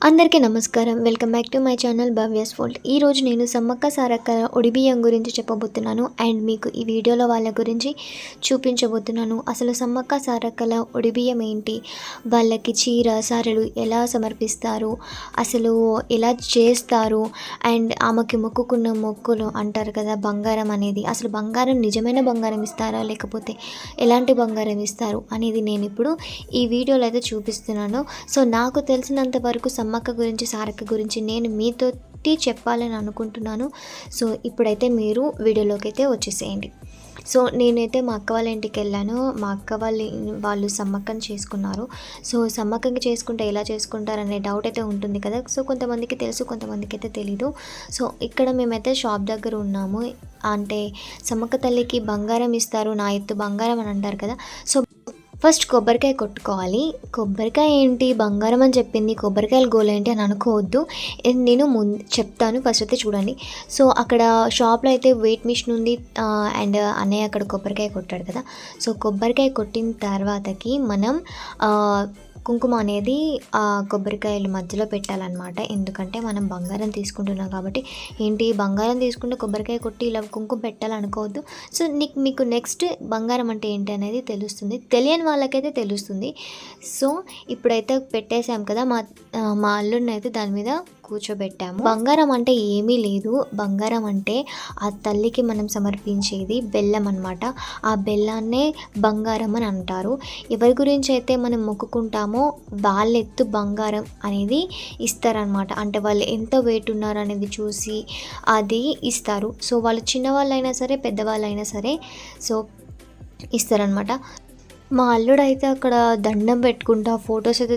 అందరికీ నమస్కారం. Welcome back to my channel Bhavya's world. ఈరోజు నేను సమ్మక్క సారక్క ఒడిబియ్యం గురించి చెప్పబోతున్నాను అండ్ మీకు ఈ వీడియోలో వాళ్ళ గురించి చూపించబోతున్నాను. అసలు సమ్మక్క సారక్కల ఒడిబియ్యం ఏంటి, వాళ్ళకి చీర సారెలు ఎలా సమర్పిస్తారు, అసలు ఎలా చేస్తారు, అండ్ ఆమెకి మొక్కుకున్న మొక్కులు అంటారు కదా బంగారం అనేది, అసలు బంగారం నిజమైన బంగారం ఇస్తారా లేకపోతే ఎలాంటి బంగారం ఇస్తారు అనేది నేను ఇప్పుడు ఈ వీడియోలో అయితే చూపిస్తున్నాను. సో నాకు తెలిసినంత వరకు సమ్మక్క గురించి సారక్క గురించి నేను మీతోటి చెప్పాలని అనుకుంటున్నాను. సో ఇప్పుడైతే మీరు వీడియోలోకి అయితే వచ్చేసేయండి. సో నేనైతే మా అక్క వాళ్ళ ఇంటికి వెళ్ళాను. మా అక్క వాళ్ళు సమ్మక్కని చేసుకున్నారు. సో సమ్మక్కకి చేసుకుంటే ఎలా చేసుకుంటారనే డౌట్ అయితే ఉంటుంది కదా. సో కొంతమందికి తెలుసు, కొంతమందికి అయితే తెలీదు. సో ఇక్కడ మేమైతే షాప్ దగ్గర ఉన్నాము. అంటే సమ్మక్క తల్లికి బంగారం ఇస్తారు, నా ఎత్తు బంగారం అని అంటారు కదా. సో ఫస్ట్ కొబ్బరికాయ కొట్టుకోవాలి. కొబ్బరికాయ ఏంటి బంగారం అని చెప్పింది, కొబ్బరికాయలు గోల్ ఏంటి అని అనుకోవద్దు. నేను చెప్తాను, ఫస్ట్ అయితే చూడండి. సో అక్కడ షాప్లో అయితే వెయిట్ మిషన్ ఉంది అండ్ అన్నయ్య అక్కడ కొబ్బరికాయ కొట్టాడు కదా. సో కొబ్బరికాయ కొట్టిన తర్వాతకి మనం కుంకుమ అనేది ఆ కొబ్బరికాయలు మధ్యలో పెట్టాలన్నమాట. ఎందుకంటే మనం బంగారం తీసుకుంటున్నాం కాబట్టి. ఏంటి బంగారం తీసుకుంటే కొబ్బరికాయ కొట్టి ఇలా కుంకుమ పెట్టాలనుకోవద్దు. సో మీకు నెక్స్ట్ బంగారం అంటే ఏంటి అనేది తెలుస్తుంది, తెలియని వాళ్ళకైతే తెలుస్తుంది. సో ఇప్పుడైతే పెట్టేసాం కదా, మా అల్లుడిని అయితే దాని మీద కూర్చోబెట్టాము. బంగారం అంటే ఏమీ లేదు. బంగారం అంటే ఆ తల్లికి మనం సమర్పించేది బెల్లం అనమాట. ఆ బెల్లాన్నే బంగారం అని అంటారు. ఎవరి గురించి అయితే మనం మొక్కుకుంటామో వాళ్ళ ఎత్తు బంగారం అనేది ఇస్తారనమాట. అంటే వాళ్ళు ఎంత వెయిట్ ఉన్నారు అనేది చూసి అది ఇస్తారు. సో వాళ్ళు చిన్నవాళ్ళైనా సరే పెద్దవాళ్ళైనా సరే సో ఇస్తారనమాట. మా అల్లుడు అయితే అక్కడ దండం పెట్టుకుంటా ఫొటోస్ అయితే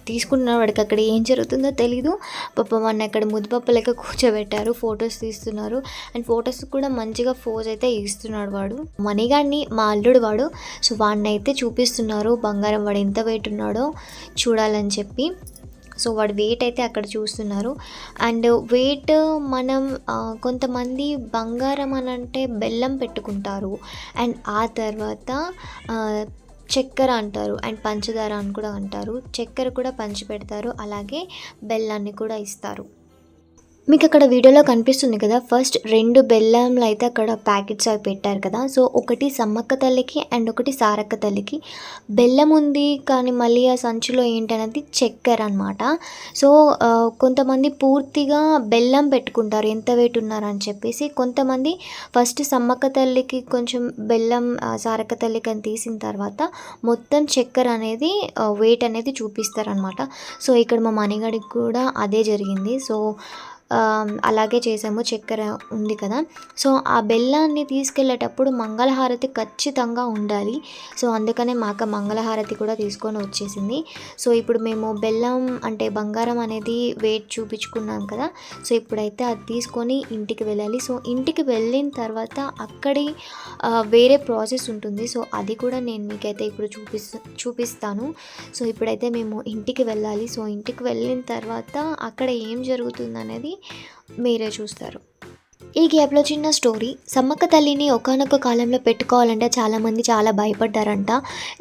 తీసుకుంటున్నాడు. వాడికి అక్కడ ఏం జరుగుతుందో తెలీదు. పాప మన అక్కడ ముద్దుపప్ప లెక్క కూర్చోబెట్టారు, ఫొటోస్ తీస్తున్నారు అండ్ ఫొటోస్ కూడా మంచిగా ఫోజ్ అయితే ఇస్తున్నాడు వాడు. మణిగాడిని మా అల్లుడు వాడు. సో వాడిని అయితే చూపిస్తున్నారు బంగారం, వాడు ఎంత వెయిట్ ఉన్నాడో చూడాలని చెప్పి. సో వాడు వెయిట్ అయితే అక్కడ చూస్తున్నారు. అండ్ వెయిట్ మనం కొంతమంది బంగారం అని అంటే బెల్లం పెట్టుకుంటారు అండ్ ఆ తర్వాత చక్కెర అంటారు అండ్ పంచదార అని కూడా అంటారు. చక్కెర కూడా పంచి పెడతారు, అలాగే బెల్లాన్ని కూడా ఇస్తారు. మీకు అక్కడ వీడియోలో కనిపిస్తుంది కదా, ఫస్ట్ 2 బెల్లంలు అయితే అక్కడ ప్యాకెట్స్ అవి పెట్టారు కదా. సో ఒకటి సమ్మక్క తల్లికి అండ్ ఒకటి సారక్క తల్లికి. బెల్లం ఉంది కానీ మళ్ళీ ఆ సంచిలో ఏంటనేది చక్కెర అనమాట. సో కొంతమంది పూర్తిగా బెల్లం పెట్టుకుంటారు ఎంత వెయిట్ ఉన్నారని చెప్పేసి. కొంతమంది ఫస్ట్ సమ్మక్క తల్లికి కొంచెం బెల్లం, సారక్క తల్లికి అని తీసిన తర్వాత మొత్తం చక్కెర అనేది వెయిట్ అనేది చూపిస్తారనమాట. సో ఇక్కడ మా మణిగాడికి కూడా అదే జరిగింది. సో అలాగే చేసాము. చక్కెర ఉంది కదా. సో ఆ బెల్లాన్ని తీసుకెళ్ళేటప్పుడు మంగళహారతి ఖచ్చితంగా ఉండాలి. సో అందుకనే మా అక్క మంగళహారతి కూడా తీసుకొని వచ్చేసింది. సో ఇప్పుడు మేము బెల్లం అంటే బంగారం అనేది వెయిట్ చూపించుకున్నాం కదా. సో ఇప్పుడైతే అది తీసుకొని ఇంటికి వెళ్ళాలి. సో ఇంటికి వెళ్ళిన తర్వాత అక్కడి వేరే ప్రాసెస్ ఉంటుంది. సో అది కూడా నేను మీకైతే ఇప్పుడు చూపిస్తాను. సో ఇప్పుడైతే మేము ఇంటికి వెళ్ళాలి. సో ఇంటికి వెళ్ళిన తర్వాత అక్కడ ఏం జరుగుతుంది అనేది మీరే చూస్తారు. ఈ గ్యాప్లో చిన్న స్టోరీ. సమ్మక్క తల్లిని ఒకానొక కాలంలో పెట్టుకోవాలంటే చాలామంది చాలా భయపడ్డారంట.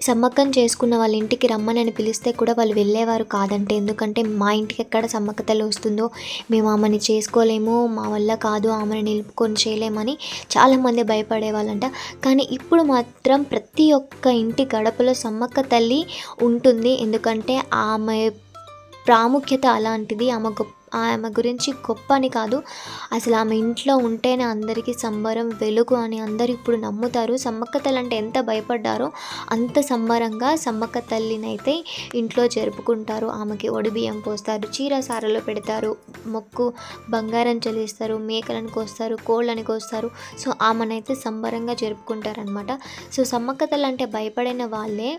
సమ్మక్కని చేసుకున్న వాళ్ళ ఇంటికి రమ్మని పిలిస్తే కూడా వాళ్ళు వెళ్ళేవారు కాదంటే. ఎందుకంటే మా ఇంటికి ఎక్కడ సమ్మక్క తల్లి వస్తుందో, మేము ఆమెని చేసుకోలేము, మా వల్ల కాదు, ఆమెను నిలుపుకొని చేయలేమని చాలామంది భయపడేవాళ్ళంట. కానీ ఇప్పుడు మాత్రం ప్రతి ఒక్క ఇంటి గడపలో సమ్మక్క తల్లి ఉంటుంది. ఎందుకంటే ఆమె ప్రాముఖ్యత అలాంటిది. ఆమె గురించి గొప్ప అని కాదు, అసలు ఆమె ఇంట్లో ఉంటేనే అందరికీ సంబరం, వెలుగు అని అందరూ ఇప్పుడు నమ్ముతారు. సమ్మక్క తల్లి అంటే ఎంత భయపడ్డారో అంత సంబరంగా సమ్మక్క తల్లిని అయితే ఇంట్లో జరుపుకుంటారు. ఆమెకి ఒడిబియ్యం పోస్తారు, చీర సారలో పెడతారు, మొక్కు బంగారం చెల్లిస్తారు, మేకలను కోస్తారు, కోళ్ళని కోస్తారు. సో ఆమెనైతే సంబరంగా జరుపుకుంటారనమాట. సో సమ్మక్క తల్లి అంటే భయపడిన వాళ్ళే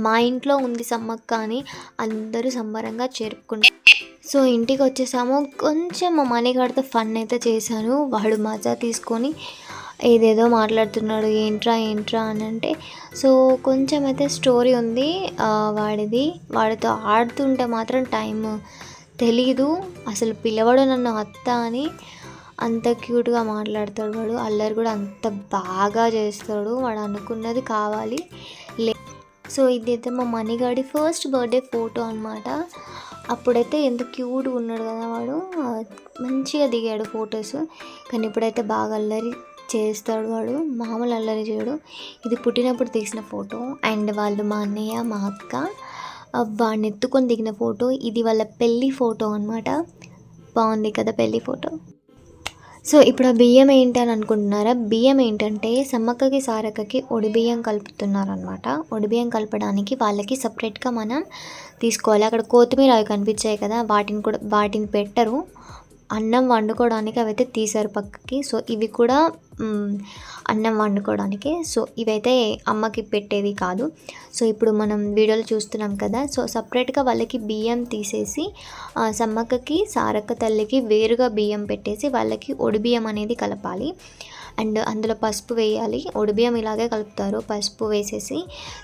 మా ఇంట్లో ఉంది సమ్మక్క అని అందరూ సంబరంగా జరుపుకుంటారు. సో ఇంటికి వచ్చేసాము. కొంచెం మా మణిగాడితో ఫన్ అయితే చేశాను. వాడు మజా తీసుకొని ఏదేదో మాట్లాడుతున్నాడు, ఏంట్రా అని అంటే. సో కొంచెం అయితే స్టోరీ ఉంది వాడితో ఆడుతుంటే మాత్రం టైం తెలీదు. అసలు పిలవడు నన్ను అత్త అని, అంత క్యూట్గా మాట్లాడతాడు వాడు. అల్లరి కూడా అంత బాగా చేస్తాడు. వాడు అనుకున్నది కావాలి. సో ఇదైతే మా మణిగాడి ఫస్ట్ బర్త్డే ఫోటో అనమాట. అప్పుడైతే ఎంత క్యూట్గా ఉన్నాడు కదా వాడు, మంచిగా దిగాడు ఫొటోస్. కానీ ఇప్పుడైతే బాగా అల్లరి చేస్తాడు వాడు, మామూలు అల్లరి చేయడు. ఇది పుట్టినప్పుడు తీసిన ఫోటో. అండ్ వాళ్ళు మా అన్నయ్య మా అక్క వాడిని ఎత్తుకొని దిగిన ఫోటో. ఇది వాళ్ళ పెళ్ళి ఫోటో అనమాట. బాగుంది కదా పెళ్ళి ఫోటో. సో ఇప్పుడు ఆ బియ్యం ఏంటి అని అనుకుంటున్నారా? బియ్యం ఏంటంటే సమ్మక్కకి సారక్కకి ఒడిబియ్యం కలుపుతున్నారనమాట. ఒడిబియ్యం కలపడానికి వాళ్ళకి సపరేట్గా మనం తీసుకోవాలి. అక్కడ కొత్తిమీర అవి కనిపించాయి కదా, వాటిని పెట్టరు. అన్నం వండుకోవడానికి అవైతే తీసారు పక్కకి. సో ఇవి కూడా అన్నం వండుకోవడానికి. సో ఇవైతే అమ్మకి పెట్టేవి కాదు. సో ఇప్పుడు మనం వీడియోలో చూస్తున్నాం కదా. సో సపరేట్గా వాళ్ళకి బియ్యం తీసేసి సమ్మక్కకి సారక్క తల్లికి వేరుగా బియ్యం పెట్టేసి వాళ్ళకి ఒడి బియ్యం అనేది కలపాలి. అండ్ అందులో పసుపు వేయాలి. ఒడిబియ్యం ఇలాగే కలుపుతారు, పసుపు వేసేసి.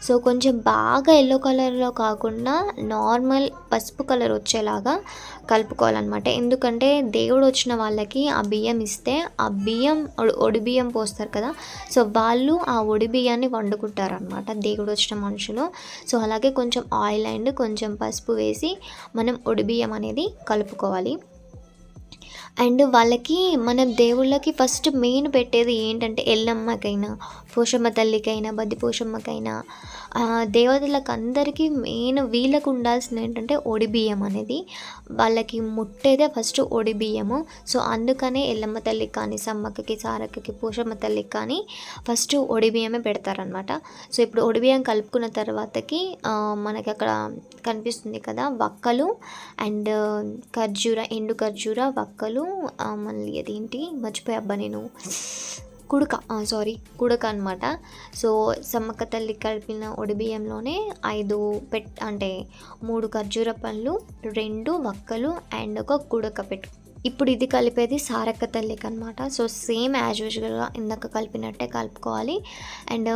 సో కొంచెం బాగా ఎల్లో కలర్లో కాకుండా నార్మల్ పసుపు కలర్ వచ్చేలాగా కలుపుకోవాలన్నమాట. ఎందుకంటే దేవుడు వచ్చిన వాళ్ళకి ఆ బియ్యం ఇస్తే ఆ బియ్యం ఒడిబియ్యం పోస్తారు కదా, సో వాళ్ళు ఆ ఒడిబియ్యాన్ని వండుకుంటారనమాట దేవుడు వచ్చిన మనుషులు. సో అలాగే కొంచెం ఆయిల్ అండ్ కొంచెం పసుపు వేసి మనం ఒడిబియ్యం అనేది కలుపుకోవాలి. అండ్ వాళ్ళకి మన దేవుళ్ళకి ఫస్ట్ మెయిన్ పెట్టేది ఏంటంటే ఎల్లమ్మకైనా పోషమ్మ తల్లికైనా బద్ది పోషమ్మకైనా దేవతలకు అందరికీ మెయిన్ వీళ్ళకు ఉండాల్సింది ఏంటంటే ఒడిబియ్యం అనేది. వాళ్ళకి ముట్టేదే ఫస్ట్ ఒడిబియ్యము. సో అందుకనే ఎల్లమ్మ తల్లికి కానీ సమ్మక్కకి సారక్కకి పోషమ్మ తల్లికి కానీ ఫస్ట్ ఒడిబియ్యమే పెడతారనమాట. సో ఇప్పుడు ఒడిబియ్యం కలుపుకున్న తర్వాతకి మనకి అక్కడ కనిపిస్తుంది కదా వక్కలు అండ్ ఖర్జూర, ఎండు ఖర్జూర, వక్కలు, మళ్ళీ అదేంటి మర్చిపోయబ్బా నేను, కుడక అనమాట. సో సమ్మక్క తల్లి కలిపిన ఒడిబియ్యంలోనే 5 అంటే 3 ఖర్జూర పళ్ళు, 2 వక్కలు అండ్ ఒక కుడక ఇప్పుడు ఇది కలిపేది సారక్క తల్లికి అనమాట. సో సేమ్ యాజ్ యూజువల్గా ఇందాక కలిపినట్టే కలుపుకోవాలి. అండ్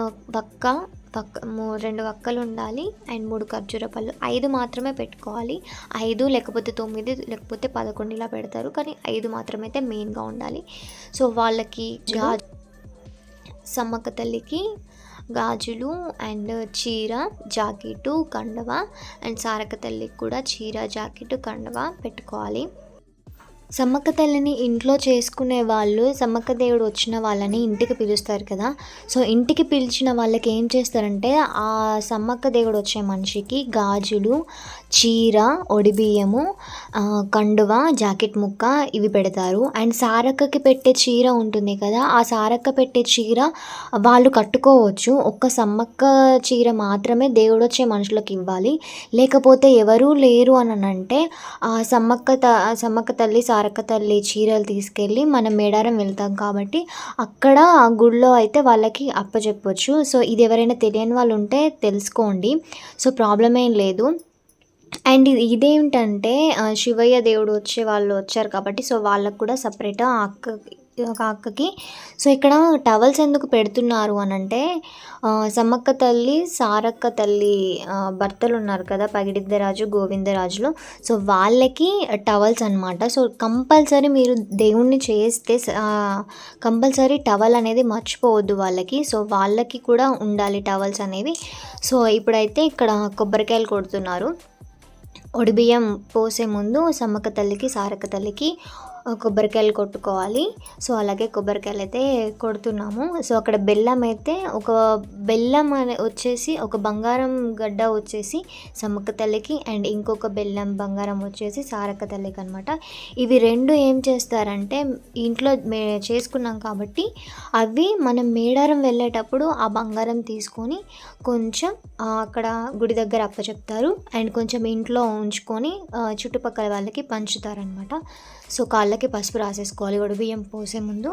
2 వక్కలు ఉండాలి అండ్ 3 ఖర్జూర పళ్ళు. 5 మాత్రమే పెట్టుకోవాలి. 5 లేకపోతే 9 లేకపోతే 11 ఇలా పెడతారు, కానీ 5 మాత్రమే అయితే మెయిన్గా ఉండాలి. సో వాళ్ళకి సమ్మక్క తల్లికి గాజులు అండ్ చీర, జాకెట్టు, కండవ, అండ్ సారక్క తల్లికి కూడా చీర, జాకెట్టు, కండవ పెట్టుకోవాలి. సమ్మక్క తల్లిని ఇంట్లో చేసుకునే వాళ్ళు సమ్మక్క దేవుడు వచ్చిన వాళ్ళని ఇంటికి పిలుస్తారు కదా. సో ఇంటికి పిలిచిన వాళ్ళకి ఏం చేస్తారంటే ఆ సమ్మక్క దేవుడు వచ్చే మనిషికి గాజులు, చీర, ఒడిబియ్యము, కండువ, జాకెట్ ముక్క ఇవి పెడతారు. అండ్ సారక్కకి పెట్టే చీర ఉంటుంది కదా, ఆ సారక్క పెట్టే చీర వాళ్ళు కట్టుకోవచ్చు. ఒక్క సమ్మక్క చీర మాత్రమే దేవుడు వచ్చే మనుషులకు ఇవ్వాలి. లేకపోతే ఎవరూ లేరు అని అంటే ఆ సమ్మక్క తల్లి సారక్క తల్లి చీరలు తీసుకెళ్ళి మనం మేడారం వెళ్తాం కాబట్టి అక్కడ ఆ గుడిలో అయితే వాళ్ళకి అప్పచెప్పొచ్చు. సో ఇది ఎవరైనా తెలియని వాళ్ళు ఉంటే తెలుసుకోండి. సో ప్రాబ్లం ఏం లేదు. అండ్ ఇదేంటంటే శివయ్య దేవుడు వచ్చే వాళ్ళు వచ్చారు కాబట్టి సో వాళ్ళకు కూడా సపరేట్ అక్కకి. సో ఇక్కడ టవల్స్ ఎందుకు పెడుతున్నారు అని అంటే సమ్మక్క తల్లి సారక్క తల్లి భర్తలు ఉన్నారు కదా పగిడిద్దరాజు, గోవిందరాజులు. సో వాళ్ళకి టవల్స్ అనమాట. సో కంపల్సరీ మీరు దేవుణ్ణి చేస్తే కంపల్సరీ టవల్ అనేది మర్చిపోవద్దు వాళ్ళకి. సో వాళ్ళకి కూడా ఉండాలి టవల్స్ అనేవి. సో ఇప్పుడైతే ఇక్కడ కొబ్బరికాయలు కొడుతున్నారు. ఒడిబియ్యం పోసే ముందు సమ్మక్క తల్లికి సారక్క తల్లికి కొబ్బరికాయలు కొట్టుకోవాలి. సో అలాగే కొబ్బరికాయలు అయితే కొడుతున్నాము. సో అక్కడ బెల్లం అయితే బెల్లం వచ్చేసి ఒక బంగారం గడ్డ వచ్చేసి సమ్మక్క తల్లికి అండ్ ఇంకొక బెల్లం బంగారం వచ్చేసి సారక్క తల్లికి అనమాట. ఇవి 2 ఏం చేస్తారంటే ఇంట్లో చేసుకున్నాం కాబట్టి అవి మనం మేడారం వెళ్ళేటప్పుడు ఆ బంగారం తీసుకొని కొంచెం అక్కడ గుడి దగ్గర అప్పచెప్తారు అండ్ కొంచెం ఇంట్లో ఉంచుకొని చుట్టుపక్కల వాళ్ళకి పంచుతారనమాట. సో కాళ్ళకి పసుపు రాసేసుకోవాలి ఒడిబియ్యం పోసే ముందు.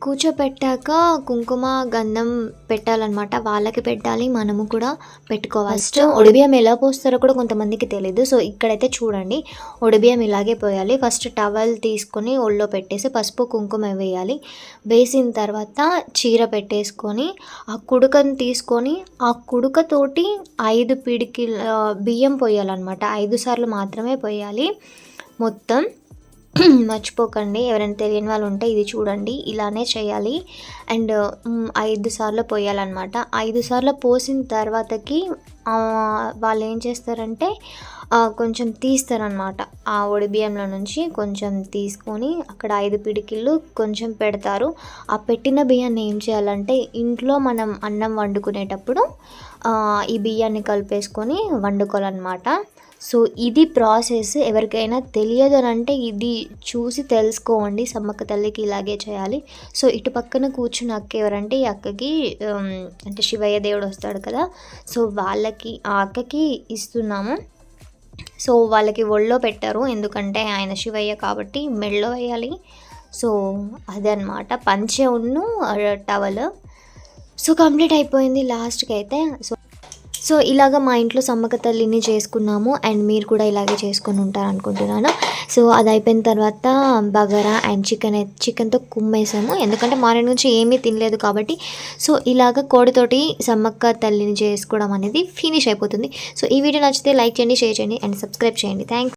కూర్చోపెట్టాక కుంకుమ గంధం పెట్టాలన్నమాట. వాళ్ళకి పెట్టాలి, మనము కూడా పెట్టుకోవాలి. ఫస్ట్ ఒడిబియ్యం ఎలా పోస్తారో కూడా కొంతమందికి తెలియదు. సో ఇక్కడైతే చూడండి, ఒడిబియ్యం ఇలాగే పోయాలి. ఫస్ట్ టవల్ తీసుకొని ఒళ్ళో పెట్టేసి పసుపు కుంకుమ వేయాలి. వేసిన తర్వాత చీర పెట్టేసుకొని ఆ కుడుకను తీసుకొని ఆ కుడుకతోటి 5 పిడికిల బియ్యం పోయాలన్నమాట. 5 సార్లు మాత్రమే పోయాలి మొత్తం. మర్చిపోకండి. ఎవరైనా తెలియని వాళ్ళు ఉంటే ఇది చూడండి. ఇలానే చేయాలి. అండ్ 5 సార్లు పోయాలన్నమాట. 5 సార్లు పోసిన తర్వాతకి వాళ్ళు ఏం చేస్తారంటే కొంచెం తీస్తారనమాట. ఆ ఒడిబియ్యంలో నుంచి కొంచెం తీసుకొని అక్కడ 5 పిడికిళ్ళు కొంచెం పెడతారు. ఆ పెట్టిన బియ్యాన్ని ఏం చేయాలంటే ఇంట్లో మనం అన్నం వండుకునేటప్పుడు ఈ బియ్యాన్ని కలిపేసుకొని వండుకోవాలన్నమాట. సో ఇది ప్రాసెస్. ఎవరికైనా తెలియదు అని అంటే ఇది చూసి తెలుసుకోండి. సమ్మక్క తల్లికి ఇలాగే చేయాలి. సో ఇటు పక్కన కూర్చున్న అక్క ఎవరంటే ఈ అక్కకి అంటే శివయ్య దేవుడు వస్తాడు కదా, సో వాళ్ళకి ఆ అక్కకి ఇస్తున్నాము. సో వాళ్ళకి ఒళ్ళో పెట్టారు, ఎందుకంటే ఆయన శివయ్య కాబట్టి మెడలో వేయాలి. సో అదనమాట పంచె ఉన్ను టవల్. సో కంప్లీట్ అయిపోయింది లాస్ట్కి అయితే. సో ఇలాగ మా ఇంట్లో సమ్మక్క తల్లిని చేసుకున్నాము. అండ్ మీరు కూడా ఇలాగే చేసుకొని ఉంటారు అనుకుంటున్నాను. సో అది అయిపోయిన తర్వాత బగారా అండ్ చికెన్తో కుమ్మేసాము, ఎందుకంటే మార్నింగ్ నుంచి ఏమీ తినలేదు కాబట్టి. సో ఇలాగ కోడితోటి సమ్మక్క తల్లిని చేసుకోవడం అనేది ఫినిష్ అయిపోతుంది. సో ఈ వీడియో నచ్చితే లైక్ చేయండి, షేర్ చేయండి అండ్ సబ్స్క్రైబ్ చేయండి. థ్యాంక్స్.